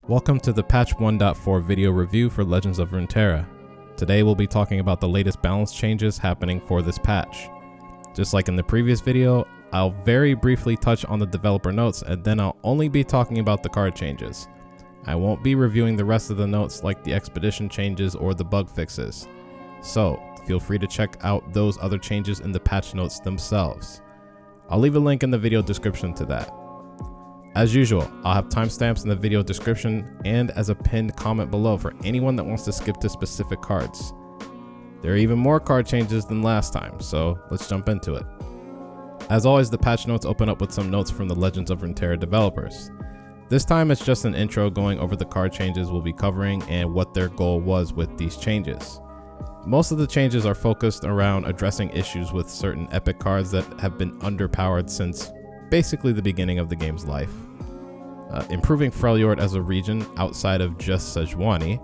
Welcome to the patch 1.4 video review for Legends of Runeterra. Today we'll be talking about the latest balance changes happening for this patch. Just like in the previous video, I'll very briefly touch on the developer notes and then I'll only be talking about the card changes. I won't be reviewing the rest of the notes like the expedition changes or the bug fixes. So feel free to check out those other changes in the patch notes themselves. I'll leave a link in the video description to that. As usual, I'll have timestamps in the video description and as a pinned comment below for anyone that wants to skip to specific cards. There are even more card changes than last time, so let's jump into it. As always, the patch notes open up with some notes from the Legends of Runeterra developers. This time it's just an intro going over the card changes we'll be covering and what their goal was with these changes. Most of the changes are focused around addressing issues with certain epic cards that have been underpowered since basically the beginning of the game's life. Improving Freljord as a region outside of just Sejuani,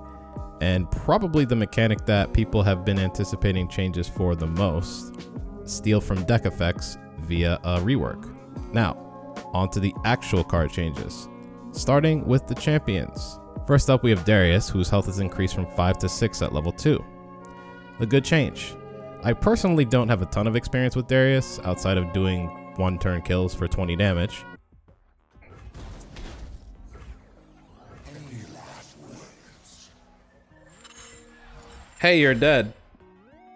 and probably the mechanic that people have been anticipating changes for the most, steal from deck effects via a rework. Now, on to the actual card changes, starting with the champions. First up we have Darius, whose health is increased from 5 to 6 at level 2. A good change. I personally don't have a ton of experience with Darius outside of doing one turn kills for 20 damage. Hey, you're dead.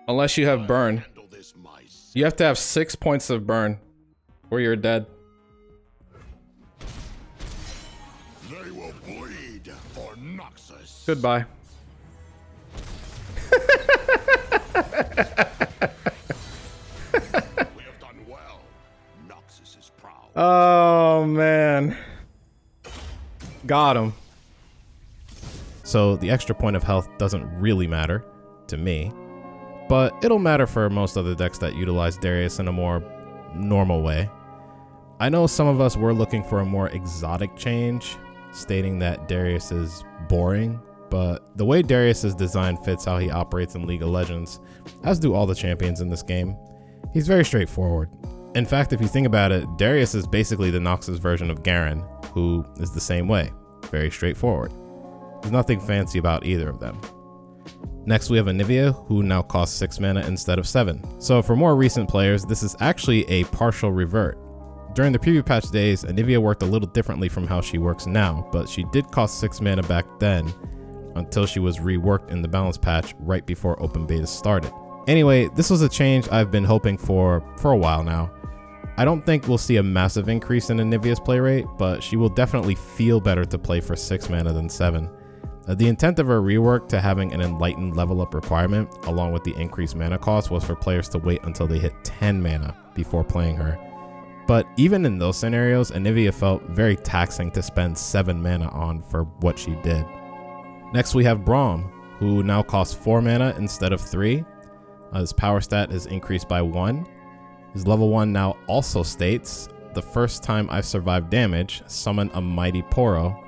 Unless you have burn. You have to have 6 points of burn or you're dead. They will bleed for Noxus. Goodbye. We have done well. Noxus is proud. Oh man. Got him. So the extra point of health doesn't really matter to me, but it'll matter for most other decks that utilize Darius in a more normal way. I know some of us were looking for a more exotic change, stating that Darius is boring, but the way Darius's design fits how he operates in League of Legends, as do all the champions in this game, he's very straightforward. In fact, if you think about it, Darius is basically the Noxus version of Garen, who is the same way, very straightforward. There's nothing fancy about either of them. Next we have Anivia, who now costs 6 mana instead of 7. So for more recent players, this is actually a partial revert. During the preview patch days, Anivia worked a little differently from how she works now, but she did cost 6 mana back then until she was reworked in the balance patch right before open beta started. Anyway, this was a change I've been hoping for a while now. I don't think we'll see a massive increase in Anivia's play rate, but she will definitely feel better to play for 6 mana than 7. The intent of her rework to having an enlightened level up requirement, along with the increased mana cost, was for players to wait until they hit 10 mana before playing her. But even in those scenarios, Anivia felt very taxing to spend 7 mana on for what she did. Next we have Braum, who now costs 4 mana instead of 3. His power stat is increased by 1. His level 1 now also states, the first time I survive damage, summon a mighty Poro.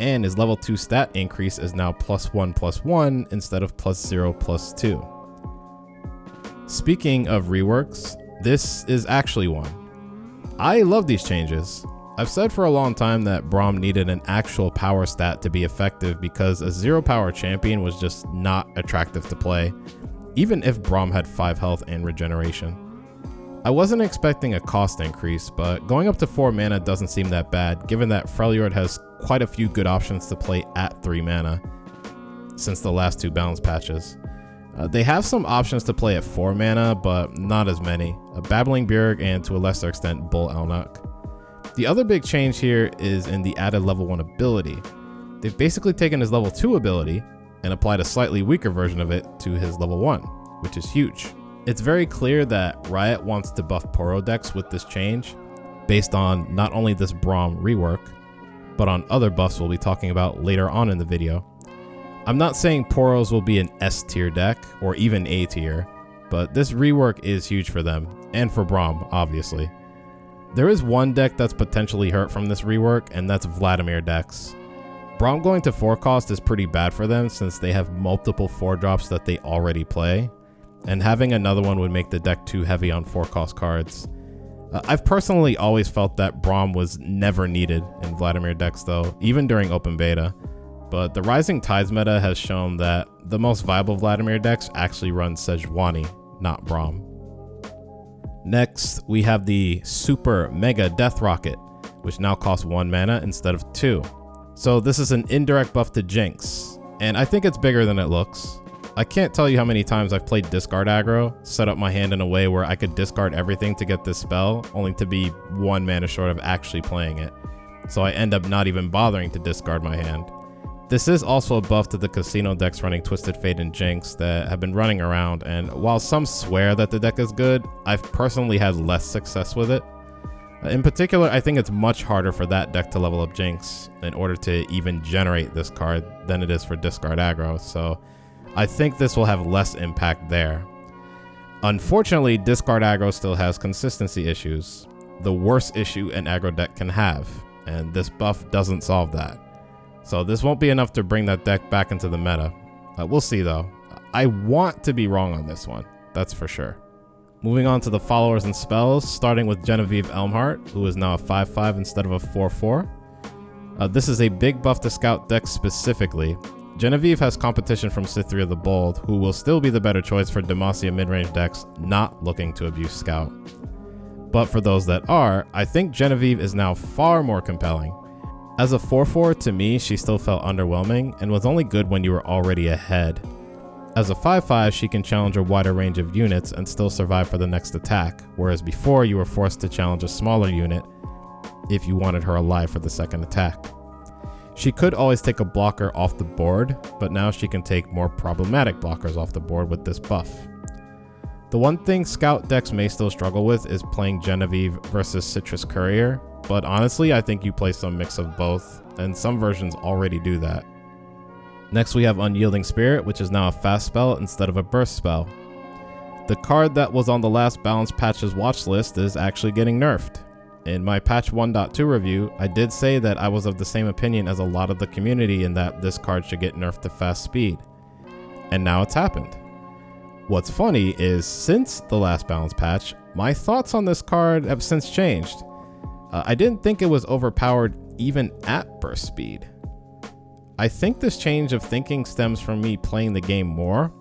And his level 2 stat increase is now +1/+1 instead of +0/+2. Speaking of reworks, this is actually one. I love these changes. I've said for a long time that Braum needed an actual power stat to be effective because a 0 power champion was just not attractive to play, even if Braum had 5 health and regeneration. I wasn't expecting a cost increase, but going up to 4 mana doesn't seem that bad, given that Freljord has quite a few good options to play at 3 mana since the last 2 balance patches. They have some options to play at 4 mana, but not as many. Babbling Bjerg and to a lesser extent Bull Elnuk. The other big change here is in the added level 1 ability. They've basically taken his level 2 ability and applied a slightly weaker version of it to his level 1, which is huge. It's very clear that Riot wants to buff Poro decks with this change, based on not only this Braum rework, but on other buffs we'll be talking about later on in the video. I'm not saying Poros will be an S tier deck, or even A tier, but this rework is huge for them, and for Braum, obviously. There is one deck that's potentially hurt from this rework, and that's Vladimir decks. Braum going to 4 cost is pretty bad for them since they have multiple 4 drops that they already play, and having another one would make the deck too heavy on 4 cost cards. I've personally always felt that Braum was never needed in Vladimir decks though, even during open beta. But the Rising Tides meta has shown that the most viable Vladimir decks actually run Sejuani, not Braum. Next, we have the Super Mega Death Rocket, which now costs 1 mana instead of 2. So this is an indirect buff to Jinx, and I think it's bigger than it looks. I can't tell you how many times I've played discard aggro, set up my hand in a way where I could discard everything to get this spell, only to be 1 mana short of actually playing it. So I end up not even bothering to discard my hand. This is also a buff to the casino decks running Twisted Fate and Jinx that have been running around, and while some swear that the deck is good, I've personally had less success with it. In particular, I think it's much harder for that deck to level up Jinx in order to even generate this card than it is for discard aggro, so I think this will have less impact there. Unfortunately, discard aggro still has consistency issues, the worst issue an aggro deck can have, and this buff doesn't solve that. So this won't be enough to bring that deck back into the meta. We'll see though. I want to be wrong on this one, that's for sure. Moving on to the followers and spells, starting with Genevieve Elmheart, who is now a 5/5 instead of a 4/4. This is a big buff to Scout decks specifically. Genevieve has competition from Cytherea the Bold, who will still be the better choice for Demacia mid-range decks not looking to abuse Scout. But for those that are, I think Genevieve is now far more compelling. As a 4/4, to me, she still felt underwhelming and was only good when you were already ahead. As a 5/5, she can challenge a wider range of units and still survive for the next attack, whereas before you were forced to challenge a smaller unit if you wanted her alive for the second attack. She could always take a blocker off the board, but now she can take more problematic blockers off the board with this buff. The one thing Scout decks may still struggle with is playing Genevieve versus Citrus Courier, but honestly I think you play some mix of both, and some versions already do that. Next we have Unyielding Spirit, which is now a fast spell instead of a burst spell. The card that was on the last Balance Patch's watch list is actually getting nerfed. In my patch 1.2 review, I did say that I was of the same opinion as a lot of the community in that this card should get nerfed to fast speed. And now it's happened. What's funny is since the last Balance Patch, my thoughts on this card have since changed. I didn't think it was overpowered even at burst speed. I think this change of thinking stems from me playing the game more,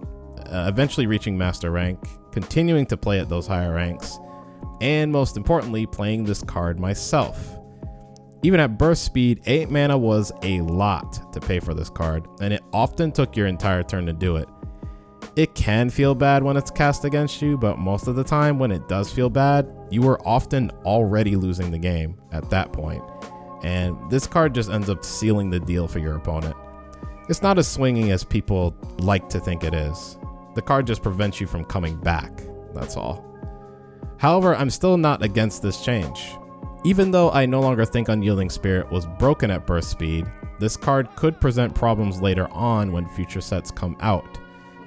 eventually reaching master rank, continuing to play at those higher ranks, and most importantly, playing this card myself. Even at burst speed, 8 mana was a lot to pay for this card, and it often took your entire turn to do it. It can feel bad when it's cast against you, but most of the time when it does feel bad, you are often already losing the game at that point, and this card just ends up sealing the deal for your opponent. It's not as swinging as people like to think it is. The card just prevents you from coming back, that's all. However, I'm still not against this change. Even though I no longer think Unyielding Spirit was broken at burst speed, this card could present problems later on when future sets come out,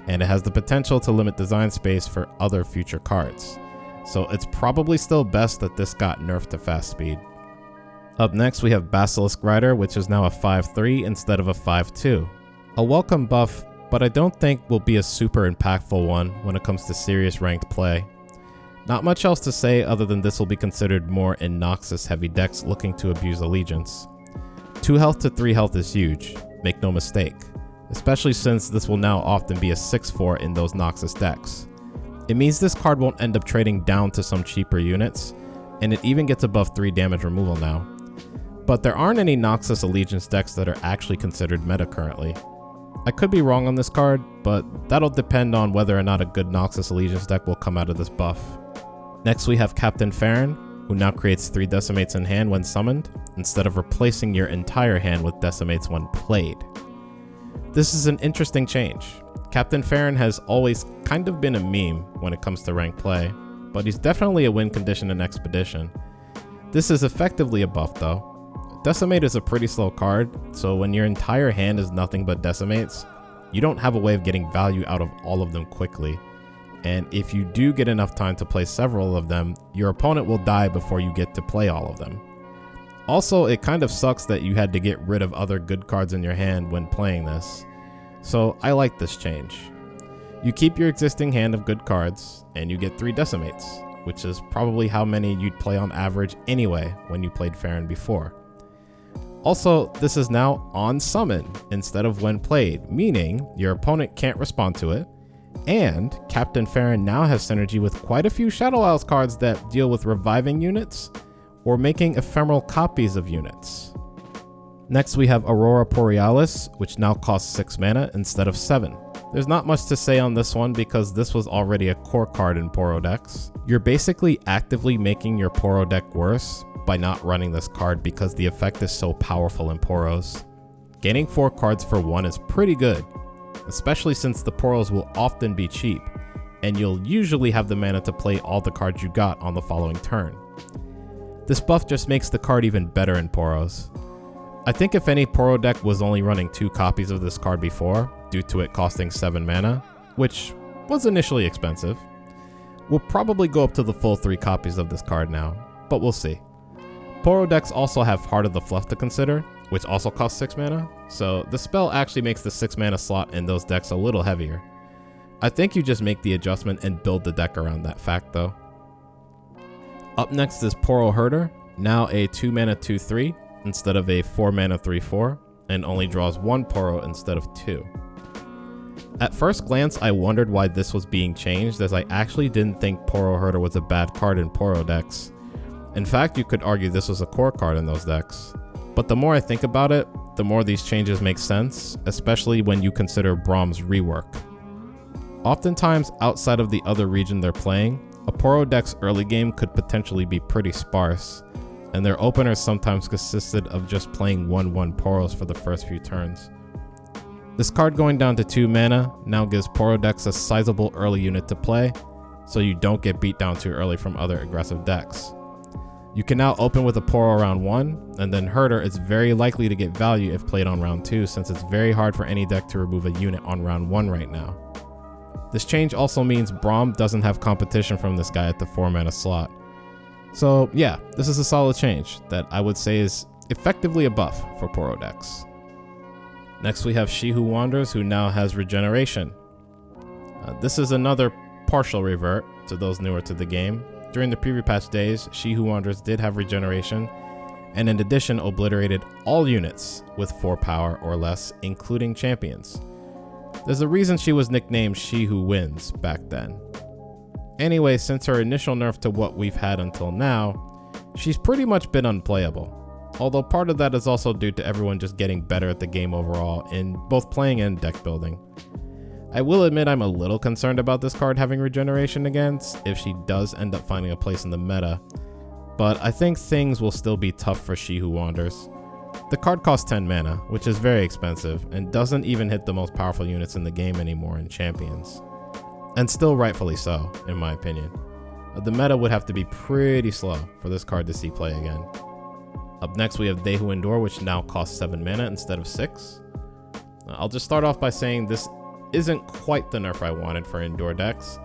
and it has the potential to limit design space for other future cards. So it's probably still best that this got nerfed to fast speed. Up next we have Basilisk Rider, which is now a 5/3 instead of a 5/2. A welcome buff, but I don't think will be a super impactful one when it comes to serious ranked play. Not much else to say other than this will be considered more in Noxus heavy decks looking to abuse Allegiance. 2 health to 3 health is huge, make no mistake, especially since this will now often be a 6/4 in those Noxus decks. It means this card won't end up trading down to some cheaper units, and it even gets above 3 damage removal now. But there aren't any Noxus Allegiance decks that are actually considered meta currently. I could be wrong on this card, but that'll depend on whether or not a good Noxus Allegiance deck will come out of this buff. Next we have Captain Farron, who now creates 3 Decimates in hand when summoned, instead of replacing your entire hand with Decimates when played. This is an interesting change. Captain Farron has always kind of been a meme when it comes to ranked play, but he's definitely a win condition in Expedition. This is effectively a buff though. Decimate is a pretty slow card, so when your entire hand is nothing but Decimates, you don't have a way of getting value out of all of them quickly. And if you do get enough time to play several of them, your opponent will die before you get to play all of them. Also, it kind of sucks that you had to get rid of other good cards in your hand when playing this. So I like this change. You keep your existing hand of good cards, and you get 3 Decimates. which is probably how many you'd play on average anyway when you played Farron before. Also, this is now on summon instead of when played, meaning your opponent can't respond to it, and Captain Farron now has synergy with quite a few Shadow Isles cards that deal with reviving units or making ephemeral copies of units. Next we have Aurora Porealis, which now costs 6 mana instead of 7. There's not much to say on this one because this was already a core card in Poro decks. You're basically actively making your Poro deck worse by not running this card because the effect is so powerful in Poros. Gaining 4 cards for 1 is pretty good, especially since the Poros will often be cheap, and you'll usually have the mana to play all the cards you got on the following turn. This buff just makes the card even better in Poros. I think if any Poro deck was only running 2 copies of this card before, due to it costing 7 mana, which was initially expensive, we'll probably go up to the full 3 copies of this card now, but we'll see. Poro decks also have Heart of the Fluff to consider, which also costs 6 mana, so the spell actually makes the 6 mana slot in those decks a little heavier. I think you just make the adjustment and build the deck around that fact though. Up next is Poro Herder, now a 2 mana 2/3 instead of a 4 mana 3/4, and only draws 1 Poro instead of 2. At first glance, I wondered why this was being changed, as I actually didn't think Poro Herder was a bad card in Poro decks. In fact, you could argue this was a core card in those decks. But the more I think about it, the more these changes make sense, especially when you consider Braum's rework. Oftentimes, outside of the other region they're playing, a Poro deck's early game could potentially be pretty sparse, and their openers sometimes consisted of just playing 1/1 Poros for the first few turns. This card going down to 2 mana now gives Poro decks a sizable early unit to play, so you don't get beat down too early from other aggressive decks. You can now open with a Poro round 1, and then Herder is very likely to get value if played on round 2, since it's very hard for any deck to remove a unit on round 1 right now. This change also means Braum doesn't have competition from this guy at the 4 mana slot. So yeah, this is a solid change that I would say is effectively a buff for Poro decks. Next we have She Who Wanders, who now has regeneration. This is another partial revert to those newer to the game. During the preview patch days, She Who Wanders did have regeneration, and in addition obliterated all units with 4 power or less, including champions. There's a reason she was nicknamed She Who Wins back then. Anyway, since her initial nerf to what we've had until now, she's pretty much been unplayable. Although part of that is also due to everyone just getting better at the game overall in both playing and deck building. I will admit I'm a little concerned about this card having regeneration against if she does end up finding a place in the meta, but I think things will still be tough for She Who Wanders. The card costs 10 mana, which is very expensive, and doesn't even hit the most powerful units in the game anymore in Champions. And still rightfully so, in my opinion. The meta would have to be pretty slow for this card to see play again. Up next we have They Who Endure, which now costs 7 mana instead of 6. I'll just start off by saying this isn't quite the nerf I wanted for Endure decks.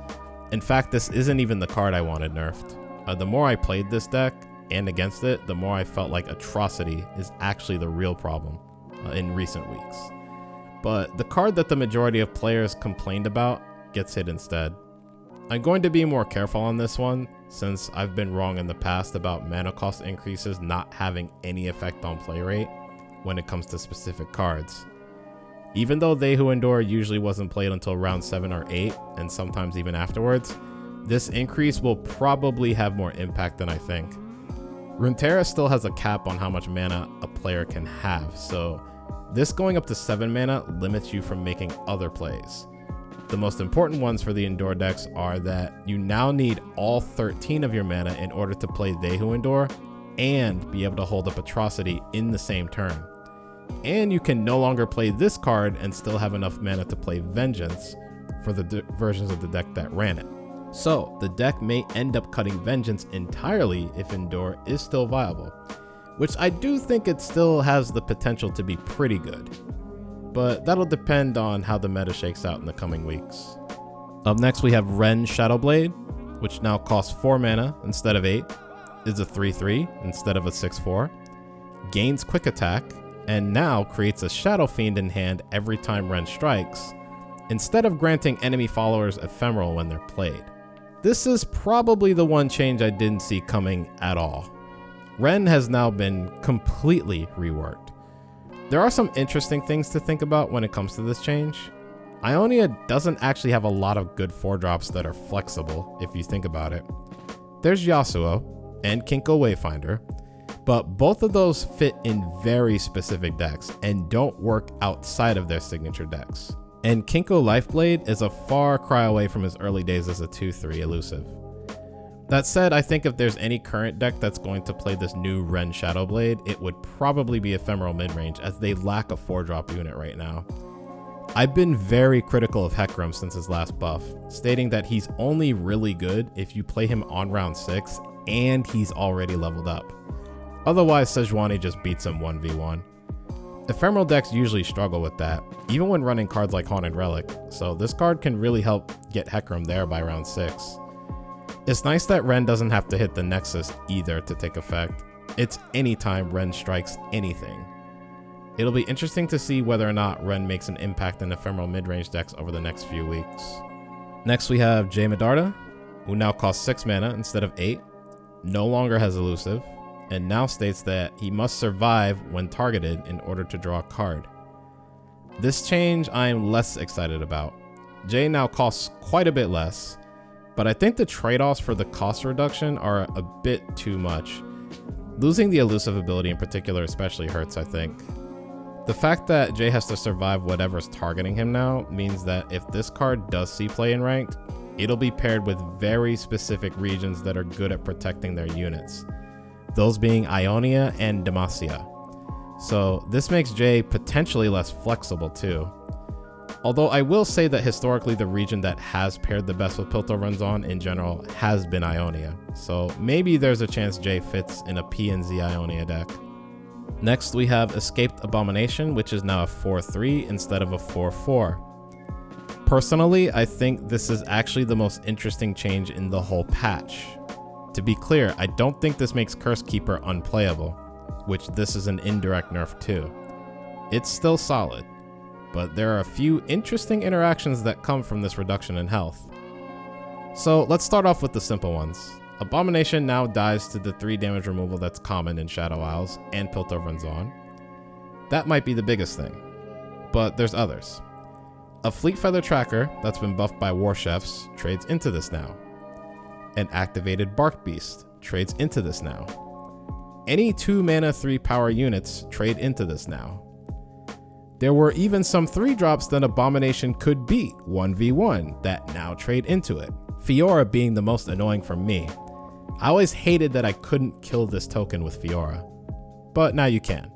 In fact, this isn't even the card I wanted nerfed. The more I played this deck and against it, the more I felt like Atrocity is actually the real problem in recent weeks. But the card that the majority of players complained about gets hit instead. I'm going to be more careful on this one, since I've been wrong in the past about mana cost increases not having any effect on play rate when it comes to specific cards. Even though They Who Endure usually wasn't played until round 7 or 8, and sometimes even afterwards, this increase will probably have more impact than I think. Runeterra still has a cap on how much mana a player can have, so this going up to 7 mana limits you from making other plays. The most important ones for the Endure decks are that you now need all 13 of your mana in order to play They Who Endure and be able to hold up Atrocity in the same turn. And you can no longer play this card and still have enough mana to play Vengeance for the versions of the deck that ran it. So the deck may end up cutting Vengeance entirely if Endure is still viable, which I do think it still has the potential to be pretty good. But that'll depend on how the meta shakes out in the coming weeks. Up next we have Ren Shadowblade, which now costs 4 mana instead of 8, is a 3/3 instead of a 6/4, gains quick attack, and now creates a Shadow Fiend in hand every time Ren strikes, instead of granting enemy followers ephemeral when they're played. This is probably the one change I didn't see coming at all. Ren has now been completely reworked. There are some interesting things to think about when it comes to this change. Ionia doesn't actually have a lot of good 4-drops that are flexible, if you think about it. There's Yasuo and Kinko Wayfinder, but both of those fit in very specific decks and don't work outside of their signature decks. And Kinko Lifeblade is a far cry away from his early days as a 2-3 elusive. That said, I think if there's any current deck that's going to play this new Ren Shadowblade, it would probably be Ephemeral Midrange, as they lack a 4-drop unit right now. I've been very critical of Hecarim since his last buff, stating that he's only really good if you play him on round 6 and he's already leveled up. Otherwise, Sejuani just beats him 1v1. Ephemeral decks usually struggle with that, even when running cards like Haunted Relic, so this card can really help get Hecarim there by round 6. It's nice that Ren doesn't have to hit the Nexus either to take effect. It's anytime Ren strikes anything. It'll be interesting to see whether or not Ren makes an impact in ephemeral mid-range decks over the next few weeks. Next we have Jae Medarda, who now costs 6 mana instead of 8, no longer has elusive, and now states that he must survive when targeted in order to draw a card. This change I am less excited about. Jae now costs quite a bit less, but I think the trade-offs for the cost reduction are a bit too much. Losing the elusive ability in particular especially hurts, I think. The fact that Jae has to survive whatever's targeting him now means that if this card does see play in ranked, it'll be paired with very specific regions that are good at protecting their units, those being Ionia and Demacia. So this makes Jae potentially less flexible too. Although I will say that historically the region that has paired the best with Piltover runs on in general has been Ionia, so maybe there's a chance Jae fits in a PNZ Ionia deck. Next we have Escaped Abomination, which is now a 4-3 instead of a 4-4. Personally, I think this is actually the most interesting change in the whole patch. To be clear, I don't think this makes Curse Keeper unplayable, which this is an indirect nerf too. It's still solid, but there are a few interesting interactions that come from this reduction in health. So let's start off with the simple ones. Abomination now dies to the 3 damage removal that's common in Shadow Isles and Piltover runs on. That might be the biggest thing, but there's others. A Fleet Feather Tracker that's been buffed by War Chefs trades into this now. An activated Bark Beast trades into this now. Any 2 mana 3 power units trade into this now. There were even some 3-drops that Abomination could beat 1v1 that now trade into it, Fiora being the most annoying for me. I always hated that I couldn't kill this token with Fiora, but now you can.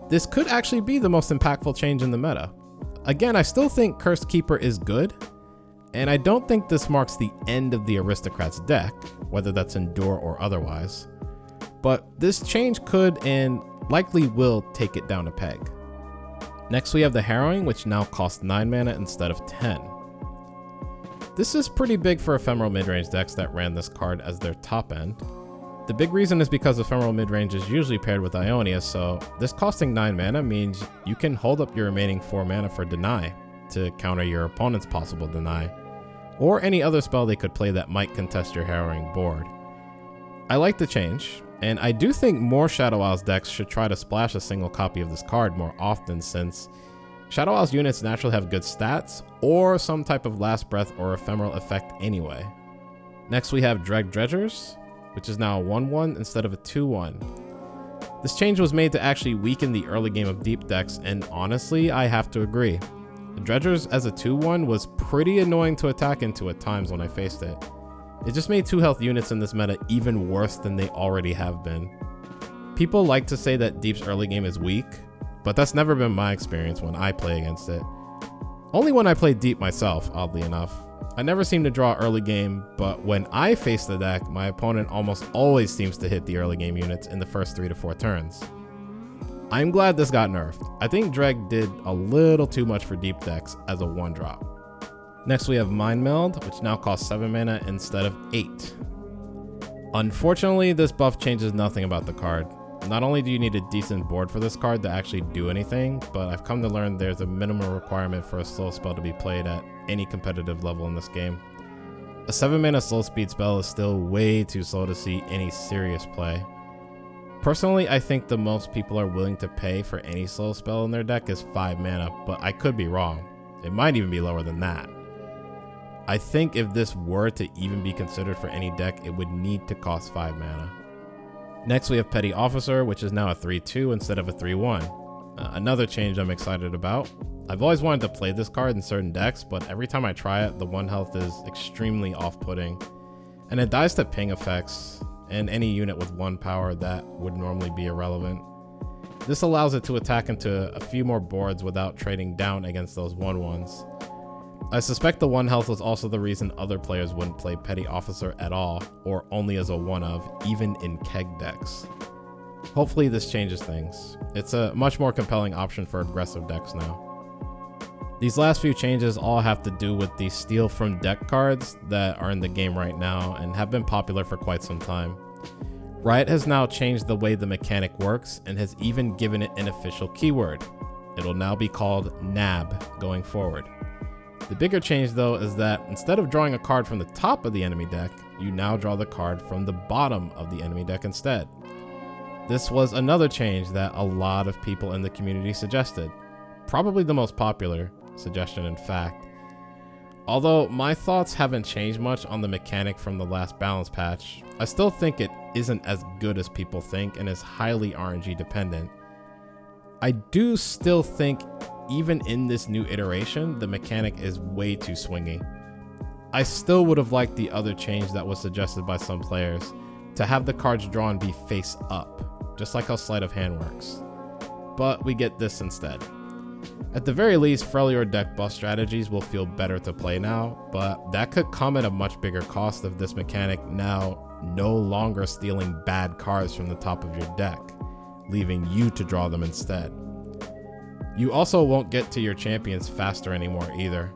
This could actually be the most impactful change in the meta. Again, I still think Cursed Keeper is good, and I don't think this marks the end of the Aristocrats deck, whether that's Endure or otherwise, but this change could and likely will take it down a peg. Next we have the Harrowing, which now costs 9 mana instead of 10. This is pretty big for ephemeral midrange decks that ran this card as their top end. The big reason is because ephemeral midrange is usually paired with Ionia, so this costing 9 mana means you can hold up your remaining 4 mana for Deny to counter your opponent's possible Deny, or any other spell they could play that might contest your Harrowing board. I like the change, and I do think more Shadow Isles decks should try to splash a single copy of this card more often, since Shadow Isles units naturally have good stats, or some type of Last Breath or Ephemeral effect anyway. Next we have Dreg Dredgers, which is now a 1-1 instead of a 2-1. This change was made to actually weaken the early game of deep decks, and honestly, I have to agree. Dredgers as a 2-1 was pretty annoying to attack into at times when I faced it. It just made 2 health units in this meta even worse than they already have been. People like to say that Deep's early game is weak, but that's never been my experience when I play against it. Only when I play Deep myself, oddly enough. I never seem to draw early game, but when I face the deck, my opponent almost always seems to hit the early game units in the first 3 to 4 turns. I'm glad this got nerfed. I think Dreg did a little too much for Deep decks as a 1-drop. Next we have Mind Meld, which now costs 7 mana instead of 8. Unfortunately, this buff changes nothing about the card. Not only do you need a decent board for this card to actually do anything, but I've come to learn there's a minimum requirement for a slow spell to be played at any competitive level in this game. A 7-mana slow speed spell is still way too slow to see any serious play. Personally, I think the most people are willing to pay for any slow spell in their deck is 5 mana, but I could be wrong. It might even be lower than that. I think if this were to even be considered for any deck, it would need to cost 5 mana. Next, we have Petty Officer, which is now a 3/2 instead of a 3/1. Another change I'm excited about. I've always wanted to play this card in certain decks, but every time I try it, the 1 health is extremely off-putting, and it dies to ping effects and any unit with 1 power that would normally be irrelevant. This allows it to attack into a few more boards without trading down against those 1/1s. I suspect the 1 health was also the reason other players wouldn't play Petty Officer at all, or only as a 1-of, even in keg decks. Hopefully this changes things. It's a much more compelling option for aggressive decks now. These last few changes all have to do with the steal from deck cards that are in the game right now and have been popular for quite some time. Riot has now changed the way the mechanic works and has even given it an official keyword. It'll now be called NAB going forward. The bigger change though is that instead of drawing a card from the top of the enemy deck, you now draw the card from the bottom of the enemy deck instead. This was another change that a lot of people in the community suggested. Probably the most popular suggestion, in fact. Although my thoughts haven't changed much on the mechanic from the last balance patch, I still think it isn't as good as people think and is highly RNG dependent. I do still think even in this new iteration, the mechanic is way too swingy. I still would have liked the other change that was suggested by some players, to have the cards drawn be face up, just like how Sleight of Hand works. But we get this instead. At the very least, Freljord deck buff strategies will feel better to play now, but that could come at a much bigger cost of this mechanic now no longer stealing bad cards from the top of your deck, leaving you to draw them instead. You also won't get to your champions faster anymore either,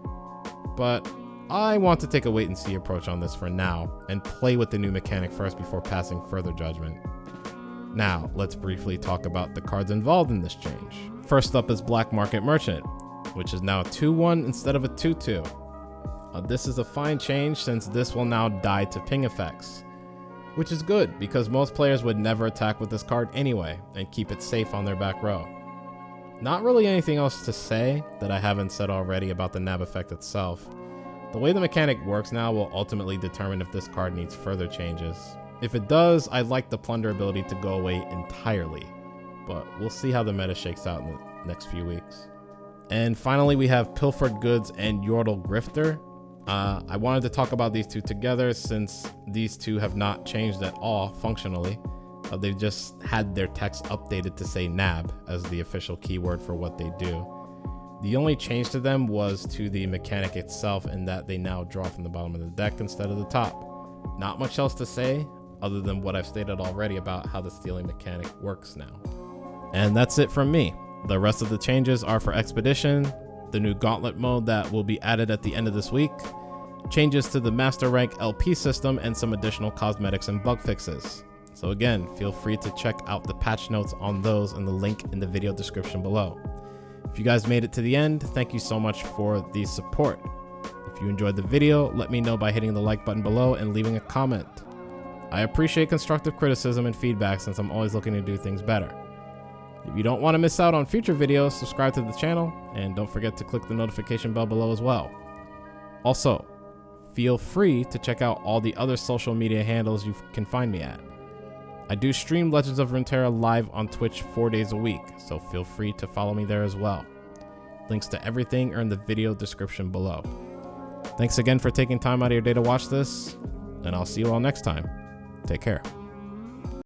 but I want to take a wait and see approach on this for now and play with the new mechanic first before passing further judgment. Now, let's briefly talk about the cards involved in this change. First up is Black Market Merchant, which is now a 2/1 instead of a 2/2. This is a fine change since this will now die to ping effects, which is good because most players would never attack with this card anyway and keep it safe on their back row. Not really anything else to say that I haven't said already about the nab effect itself. The way the mechanic works now will ultimately determine if this card needs further changes. If it does, I'd like the plunder ability to go away entirely, but we'll see how the meta shakes out in the next few weeks. And finally, we have Pilfered Goods and Yordle Grifter. I wanted to talk about these two together since these two have not changed at all functionally. They've just had their text updated to say NAB as the official keyword for what they do. The only change to them was to the mechanic itself in that they now draw from the bottom of the deck instead of the top. Not much else to say other than what I've stated already about how the stealing mechanic works now. And that's it from me. The rest of the changes are for Expedition, the new Gauntlet mode that will be added at the end of this week, changes to the Master Rank LP system, and some additional cosmetics and bug fixes. So again, feel free to check out the patch notes on those in the link in the video description below. If you guys made it to the end, thank you so much for the support. If you enjoyed the video, let me know by hitting the like button below and leaving a comment. I appreciate constructive criticism and feedback since I'm always looking to do things better. If you don't want to miss out on future videos, subscribe to the channel and don't forget to click the notification bell below as well. Also, feel free to check out all the other social media handles you can find me at. I do stream Legends of Runeterra live on Twitch 4 days a week, so feel free to follow me there as well. Links to everything are in the video description below. Thanks again for taking time out of your day to watch this, and I'll see you all next time. Take care.